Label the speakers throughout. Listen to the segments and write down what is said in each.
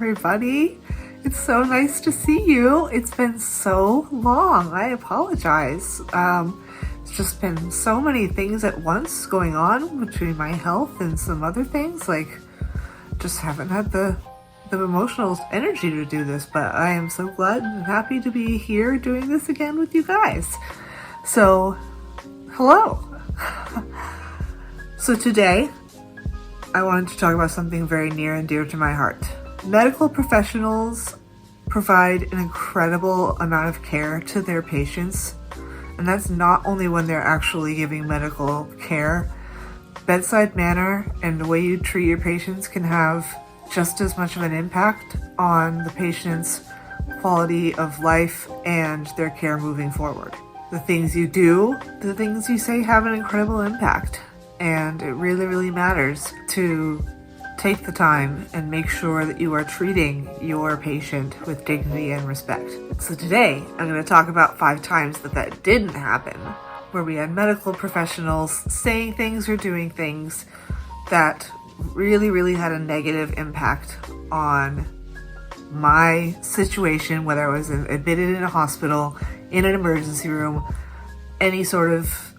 Speaker 1: everybody. It's so nice to see you. It's been so long. I apologize. It's just been so many things at once going on between my health and some other things. Like, just haven't had the emotional energy to do this, but I am so glad and happy to be here doing this again with you guys. So, hello. So today, I wanted to talk about something very near and dear to my heart. Medical professionals provide an incredible amount of care to their patients, and that's not only when they're actually giving medical care. Bedside manner and the way you treat your patients can have just as much of an impact on the patient's quality of life and their care moving forward. The things you do, the things you say have an incredible impact, and it really, really matters to take the time and make sure that you are treating your patient with dignity and respect. So today, I'm going to talk about 5 times that didn't happen, where we had medical professionals saying things or doing things that really, really had a negative impact on my situation, whether I was admitted in a hospital, in an emergency room, any sort of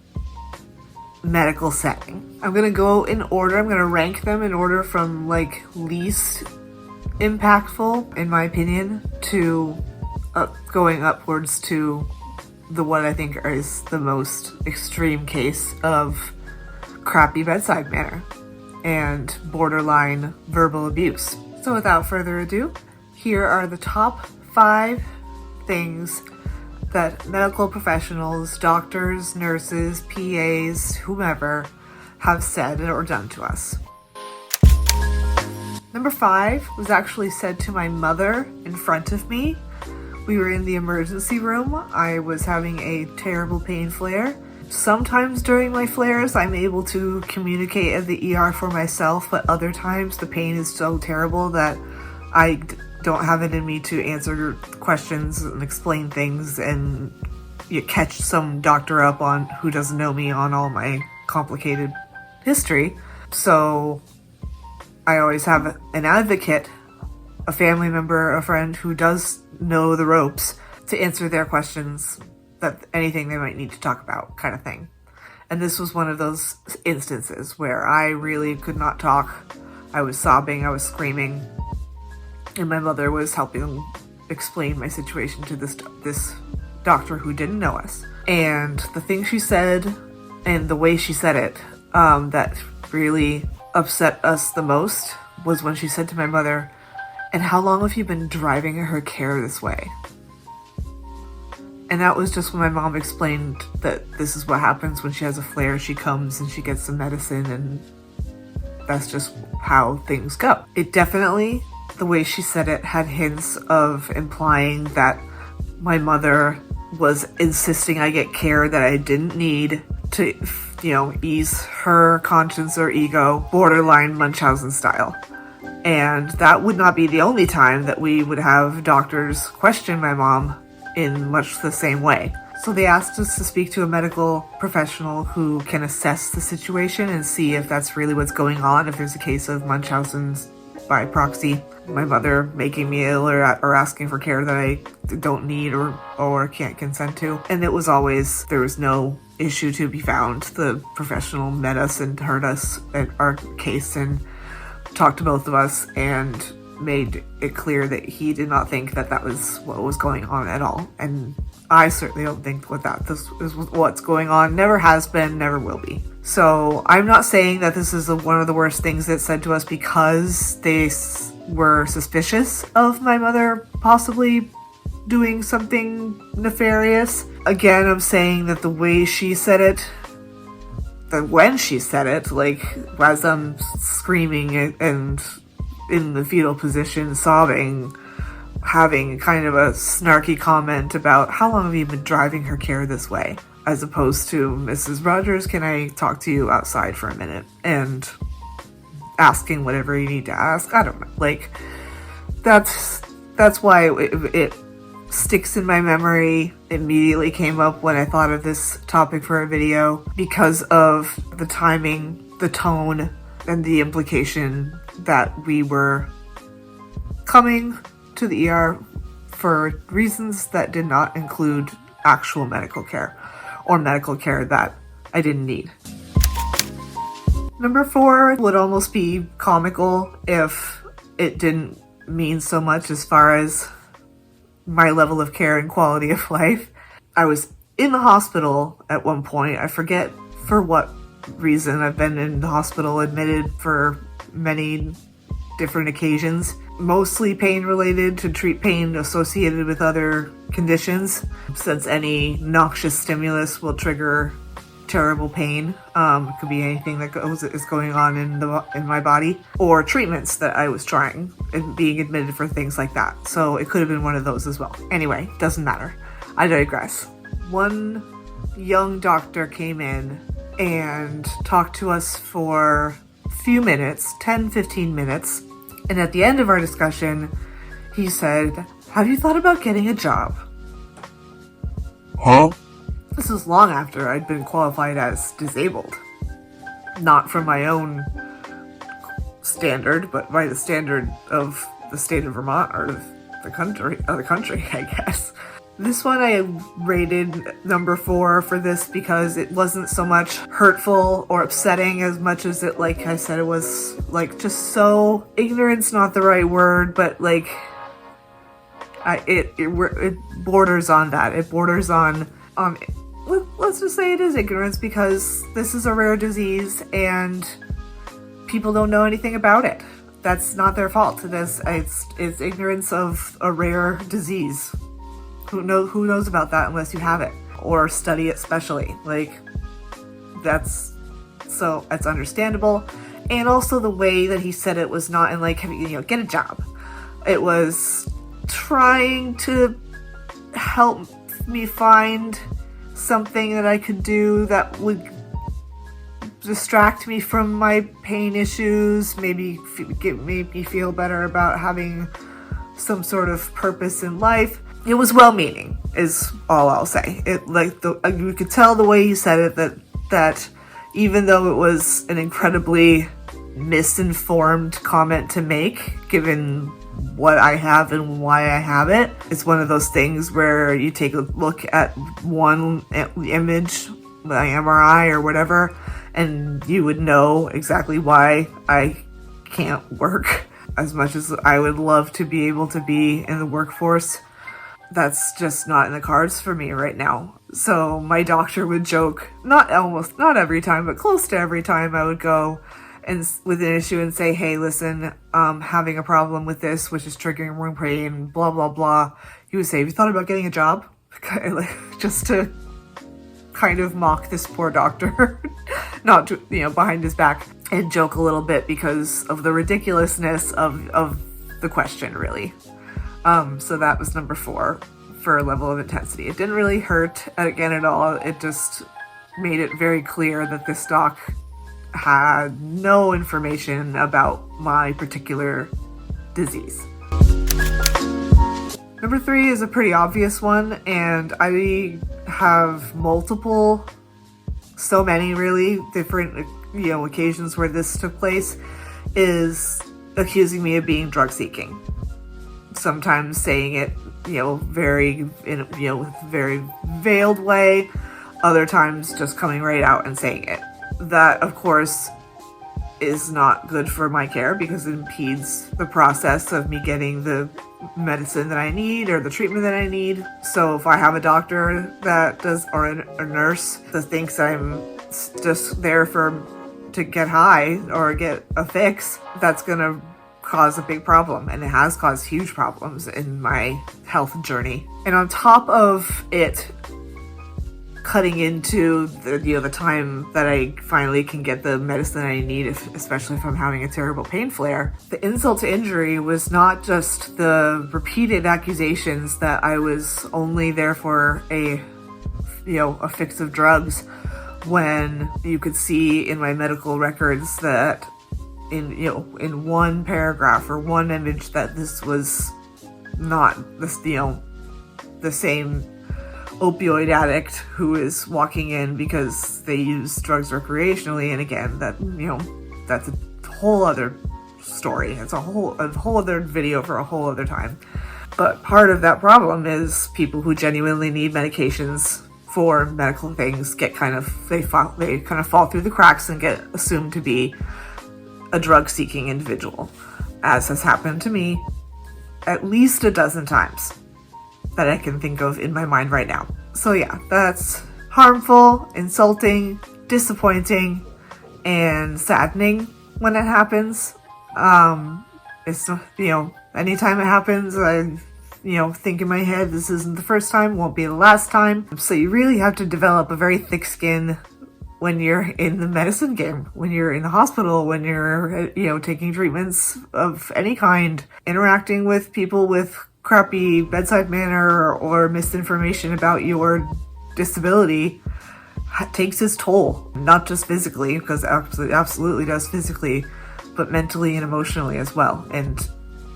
Speaker 1: medical setting. I'm going to go in order. I'm going to rank them in order from least impactful, in my opinion, to going upwards to the one I think is the most extreme case of crappy bedside manner and borderline verbal abuse. So without further ado, here are the top 5 things that medical professionals, doctors, nurses, PAs, whomever, have said or done to us. Number 5 was actually said to my mother in front of me. We were in the emergency room. I was having a terrible pain flare. Sometimes during my flares, I'm able to communicate at the ER for myself, but other times the pain is so terrible that I don't have it in me to answer questions and explain things and you catch some doctor up on who doesn't know me on all my complicated history. So I always have an advocate, a family member, a friend who does know the ropes to answer their questions, that anything they might need to talk about, kind of thing. And this was one of those instances where I really could not talk. I was sobbing, I was screaming, and my mother was helping explain my situation to this doctor who didn't know us. And the thing she said and the way she said it that really upset us the most was when she said to my mother, "And how long have you been driving her care this way?" And that was just when my mom explained that this is what happens when she has a flare. She comes and she gets some medicine, and that's just how things go. It definitely, the way she said it, had hints of implying that my mother was insisting I get care that I didn't need to, ease her conscience or ego, borderline Munchausen style. And that would not be the only time that we would have doctors question my mom in much the same way. So they asked us to speak to a medical professional who can assess the situation and see if that's really what's going on, if there's a case of Munchausen's by proxy, my mother making me ill or asking for care that I don't need or can't consent to. And it was always, there was no issue to be found. The professional met us and heard us at our case and talked to both of us and made it clear that he did not think that was what was going on at all. And I certainly don't think this is what's going on. Never has been, never will be. So I'm not saying that this is one of the worst things that's said to us because they were suspicious of my mother possibly doing something nefarious. Again, I'm saying that the way she said it, that when she said it, as I'm screaming and in the fetal position, sobbing, having kind of a snarky comment about how long have you been driving her care this way, as opposed to, "Mrs. Rogers, can I talk to you outside for a minute?" and asking whatever you need to ask. I don't know. That's why it sticks in my memory. Immediately came up when I thought of this topic for a video because of the timing, the tone, and the implication that we were coming to the ER for reasons that did not include actual medical care or medical care that I didn't need. Number 4 would almost be comical if it didn't mean so much as far as my level of care and quality of life. I was in the hospital at one point. I forget for what reason. I've been in the hospital admitted for many different occasions, mostly pain related, to treat pain associated with other conditions, since any noxious stimulus will trigger terrible pain. It could be anything that is going on in my body, or treatments that I was trying and being admitted for things like that. So it could have been one of those as well. Anyway, doesn't matter. I digress. One young doctor came in and talked to us for a few minutes, 10-15 minutes. And at the end of our discussion, he said, "Have you thought about getting a job?"
Speaker 2: Huh?
Speaker 1: This was long after I'd been qualified as disabled. Not from my own standard, but by the standard of the state of Vermont, or the country, I guess. This one I rated number 4 for this because it wasn't so much hurtful or upsetting as much as it, like I said, it was like just so, ignorance not the right word, but like it borders on that. It borders on let's just say it is ignorance, because this is a rare disease and people don't know anything about it. That's not their fault. It's ignorance of a rare disease. Who knows about that unless you have it or study it specially? Like, that's understandable. And also the way that he said it was not in like, get a job. It was trying to help me find something that I could do that would distract me from my pain issues, maybe make me feel better about having some sort of purpose in life. It was well-meaning, is all I'll say. It you could tell the way he said it that even though it was an incredibly misinformed comment to make, given what I have and why I have it, it's one of those things where you take a look at one image, the MRI or whatever, and you would know exactly why I can't work. As much as I would love to be able to be in the workforce, that's just not in the cards for me right now. So my doctor would joke, not every time, but close to every time I would go and with an issue and say, "Hey, listen, having a problem with this, which is triggering wound pain, blah, blah, blah." He would say, "Have you thought about getting a job?" Just to kind of mock this poor doctor, not to, behind his back, and joke a little bit because of the ridiculousness of the question, really. So that was number 4 for a level of intensity. It didn't really hurt again at all. It just made it very clear that this doc had no information about my particular disease. Number 3 is a pretty obvious one, and I have multiple, so many really different, occasions where this took place, is accusing me of being drug seeking. Sometimes saying it, very veiled way. Other times just coming right out and saying it. That, of course, is not good for my care because it impedes the process of me getting the medicine that I need or the treatment that I need. So if I have a doctor that does, or a nurse that thinks I'm just there to get high or get a fix, that's gonna cause a big problem, and it has caused huge problems in my health journey. And on top of it cutting into the time that I finally can get the medicine I need, especially if I'm having a terrible pain flare, the insult to injury was not just the repeated accusations that I was only there for a fix of drugs, when you could see in my medical records that in one paragraph or one image that this was not the same opioid addict who is walking in because they use drugs recreationally. And again, that's a whole other story. It's a whole other video for a whole other time. But part of that problem is people who genuinely need medications for medical things they kind of fall through the cracks and get assumed to be a drug-seeking individual, as has happened to me at least a dozen times that I can think of in my mind right now. So yeah, that's harmful, insulting, disappointing, and saddening when it happens. It's, anytime it happens, I, think in my head, this isn't the first time, won't be the last time. So you really have to develop a very thick skin when you're in the medicine game, when you're in the hospital, when you're, taking treatments of any kind, interacting with people with crappy bedside manner or misinformation about your disability takes its toll, not just physically, because it absolutely does physically, but mentally and emotionally as well. And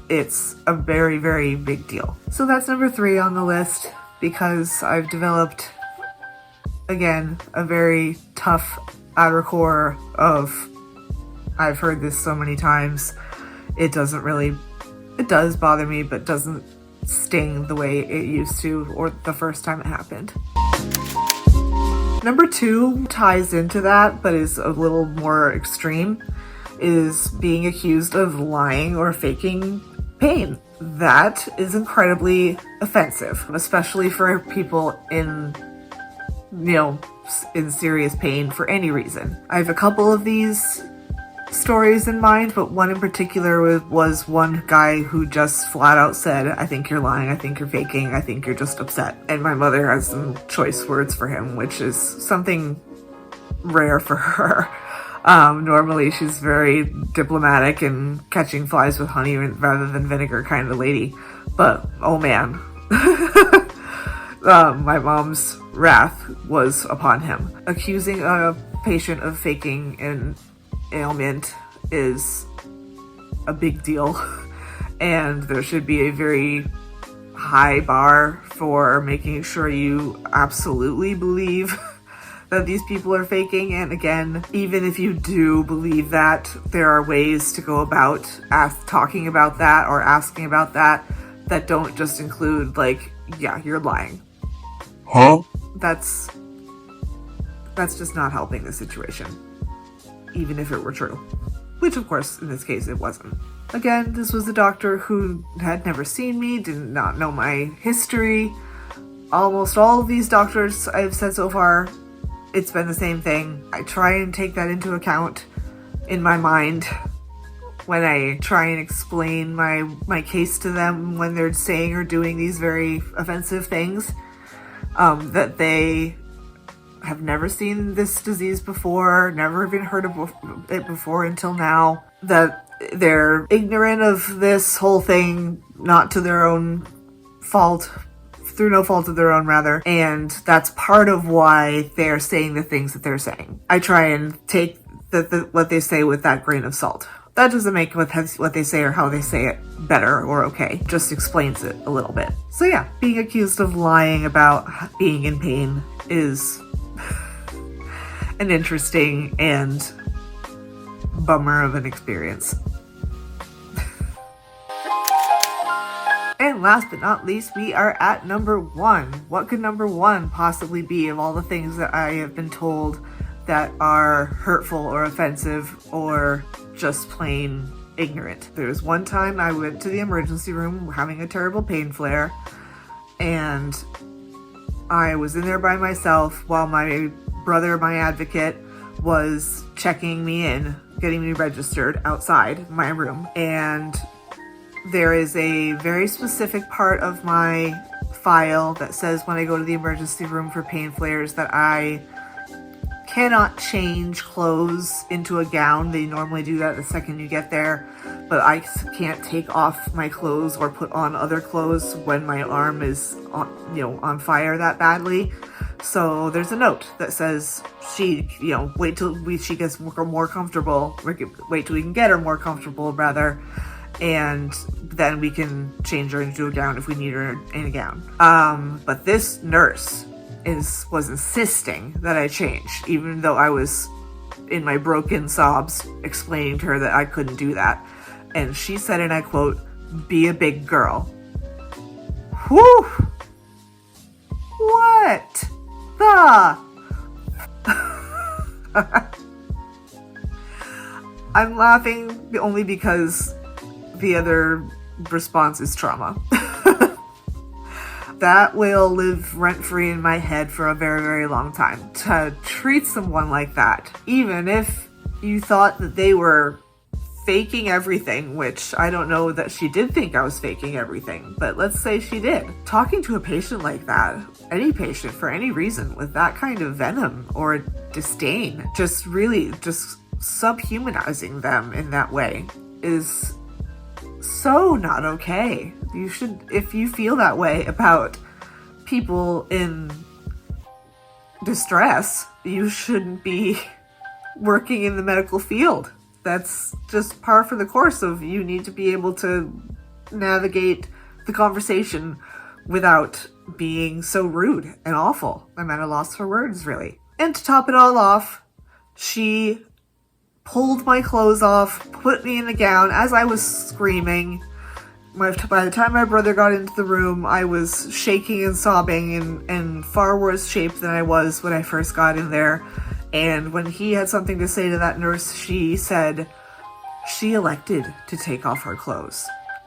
Speaker 1: it's a very, very big deal. So that's number 3 on the list, because I've developed, again, a very tough outer core of, I've heard this so many times, it does bother me, but doesn't sting the way it used to, or the first time it happened. Number 2 ties into that, but is a little more extreme, is being accused of lying or faking pain. That is incredibly offensive, especially for people in serious pain for any reason. I have a couple of these stories in mind, but one in particular was one guy who just flat out said, "I think you're lying, I think you're faking, I think you're just upset." And my mother has some choice words for him, which is something rare for her. Normally she's very diplomatic and catching flies with honey rather than vinegar kind of lady. But, oh man. My mom's wrath was upon him. Accusing a patient of faking an ailment is a big deal. And there should be a very high bar for making sure you absolutely believe that these people are faking. And again, even if you do believe that, there are ways to go about talking about that or asking about that don't just include yeah, you're lying.
Speaker 2: Huh?
Speaker 1: That's just not helping the situation, even if it were true. Which of course, in this case, it wasn't. Again, this was a doctor who had never seen me, did not know my history. Almost all of these doctors I've said so far, it's been the same thing. I try and take that into account in my mind when I try and explain my case to them when they're saying or doing these very offensive things, that they have never seen this disease before, never even heard of it before until now, that they're ignorant of this whole thing, not to their own fault, through no fault of their own rather, and that's part of why they're saying the things that they're saying. I try and take what they say with that grain of salt. That doesn't make what they say or how they say it better or okay, just explains it a little bit. So yeah, being accused of lying about being in pain is an interesting and bummer of an experience. And last but not least, we are at number 1. What could number 1 possibly be of all the things that I have been told that are hurtful or offensive or just plain ignorant? There was one time I went to the emergency room having a terrible pain flare, and I was in there by myself while my brother, my advocate, was checking me in, getting me registered outside my room. And there is a very specific part of my file that says when I go to the emergency room for pain flares that I cannot change clothes into a gown. They normally do that the second you get there, but I can't take off my clothes or put on other clothes when my arm is on fire that badly. So there's a note that says wait till she gets more comfortable, wait till we can get her more comfortable rather, and then we can change her into a gown if we need her in a gown. But this nurse was insisting that I change, even though I was in my broken sobs explaining to her that I couldn't do that. And she said, and I quote, "Be a big girl." Whew! What the? I'm laughing only because the other response is trauma. That will live rent-free in my head for a very, very long time. To treat someone like that, even if you thought that they were faking everything, which I don't know that she did think I was faking everything, but let's say she did. Talking to a patient like that, any patient for any reason, with that kind of venom or disdain, just subhumanizing them in that way is so not okay. You should, if you feel that way about people in distress, you shouldn't be working in the medical field. That's just par for the course of, you need to be able to navigate the conversation without being so rude and awful. I'm at a loss for words, really. And to top it all off, she pulled my clothes off, put me in a gown as I was screaming. By the time my brother got into the room, I was shaking and sobbing in far worse shape than I was when I first got in there. And when he had something to say to that nurse, she said she elected to take off her clothes.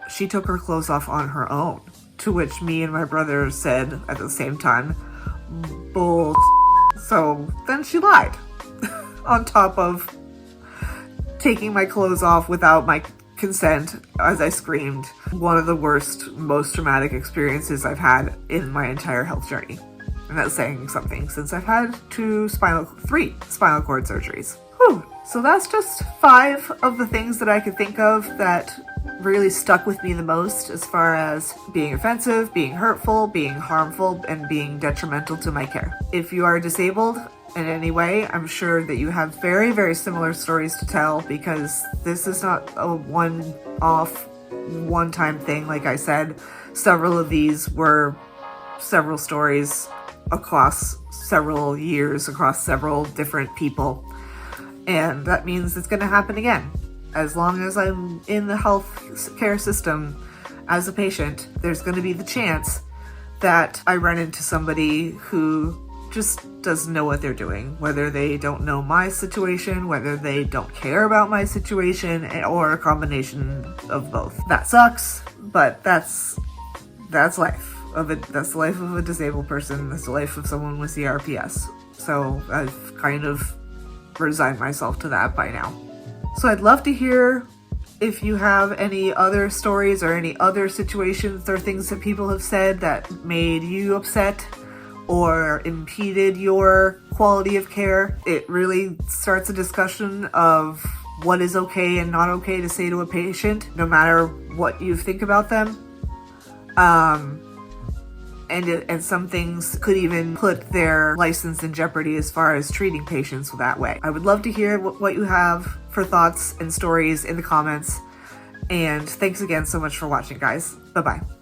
Speaker 1: She took her clothes off on her own. To which me and my brother said at the same time, bull. So then she lied. On top of taking my clothes off without my consent as I screamed. One of the worst, most traumatic experiences I've had in my entire health journey. And that's saying something, since I've had 3 spinal cord surgeries. Whew. So that's just 5 of the things that I could think of that really stuck with me the most, as far as being offensive, being hurtful, being harmful, and being detrimental to my care. If you are disabled in any way, I'm sure that you have very, very similar stories to tell, because this is not a one-off, one-time thing. Like I said, several of these were several stories across several years, across several different people. And that means it's going to happen again. As long as I'm in the health care system as a patient, there's going to be the chance that I run into somebody who just doesn't know what they're doing, whether they don't know my situation, whether they don't care about my situation, or a combination of both. That sucks, but that's life. That's the life of a disabled person. That's the life of someone with CRPS. So I've kind of resigned myself to that by now. So I'd love to hear if you have any other stories or any other situations or things that people have said that made you upset or impeded your quality of care. It really starts a discussion of what is okay and not okay to say to a patient, no matter what you think about them. And some things could even put their license in jeopardy as far as treating patients that way. I would love to hear what you have for thoughts and stories in the comments. And thanks again so much for watching, guys. Bye-bye.